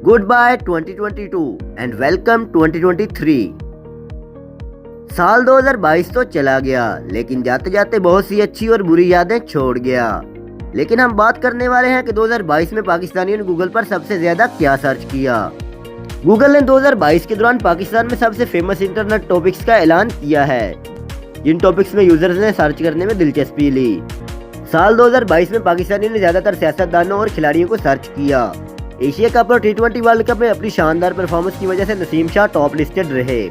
Good bye 2022 and welcome 2023। साल 2022 तो चला गया, लेकिन जाते जाते बहुत सी अच्छी और बुरी यादें छोड़ गया। लेकिन हम बात करने वाले हैं कि 2022 में पाकिस्तानियों ने गूगल पर सबसे ज्यादा क्या सर्च किया। गूगल ने 2022 के दौरान पाकिस्तान में सबसे फेमस इंटरनेट टॉपिक्स का ऐलान किया है, जिन टॉपिक्स में यूजर्स ने सर्च करने में दिलचस्पी ली। साल 2022 में पाकिस्तानियों ने ज्यादातर सियासतदानों और खिलाड़ियों को सर्च किया। एशिया कप और T20 वर्ल्ड कप में अपनी शानदार परफॉर्मेंस की वजह से नसीम शाह टॉप लिस्टेड रहे।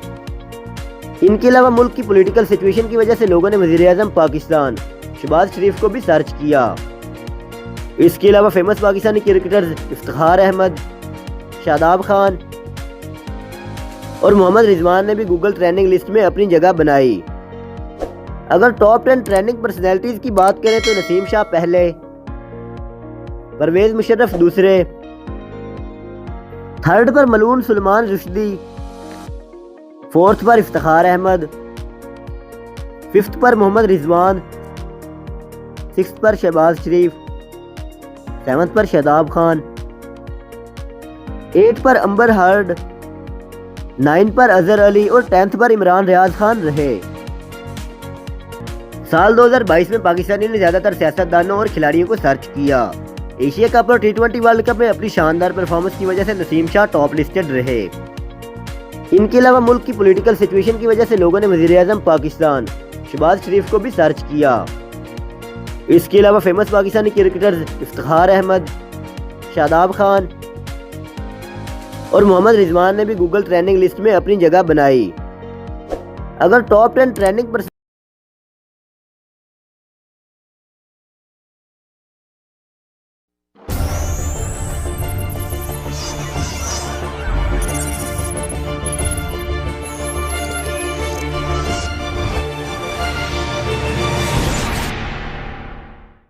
इनके अलावा मुल्क की पॉलिटिकल सिचुएशन की वजह से लोगों ने वज़ीर-ए-आज़म पाकिस्तान शहबाज शरीफ को भी सर्च किया। इसके अलावा फेमस पाकिस्तानी क्रिकेटर्स इफ्तिखार अहमद, शादाब खान और मोहम्मद रिजवान ने भी गूगल ट्रेंडिंग लिस्ट में अपनी जगह बनाई। अगर टॉप 10 ट्रेंडिंग पर्सनैलिटीज की बात करें तो नसीम शाह पहले, परवेज मुशर्रफ दूसरे, थर्ड पर मलून सुलेमान रुश्दी, फोर्थ पर इफ्तिखार अहमद, फिफ्थ पर मोहम्मद रिजवान, सिक्स्थ पर शहबाज शरीफ, सेवंथ पर शादाब खान, एट पर अंबर हर्ड, 9 पर अजहर अली और 10th पर इमरान रियाज खान रहे। साल 2022 में पाकिस्तानियों ने ज्यादातर सियासतदानों और खिलाड़ियों को सर्च किया। एशिया कप और T20 वर्ल्ड कप में अपनी शानदार परफॉर्मेंस की वजह से नसीम शाह टॉप लिस्टेड रहे। इनके अलावा मुल्क की पॉलिटिकल सिचुएशन की वजह से लोगों ने वज़ीर-ए-आज़म पाकिस्तान शहबाज शरीफ को भी सर्च किया। इसके अलावा फेमस पाकिस्तानी क्रिकेटर्स इफ्तिखार अहमद, शादाब खान और मोहम्मद रिजवान ने भी गूगल ट्रेंडिंग लिस्ट में अपनी जगह बनाई। अगर टॉप 10 ट्रेंडिंग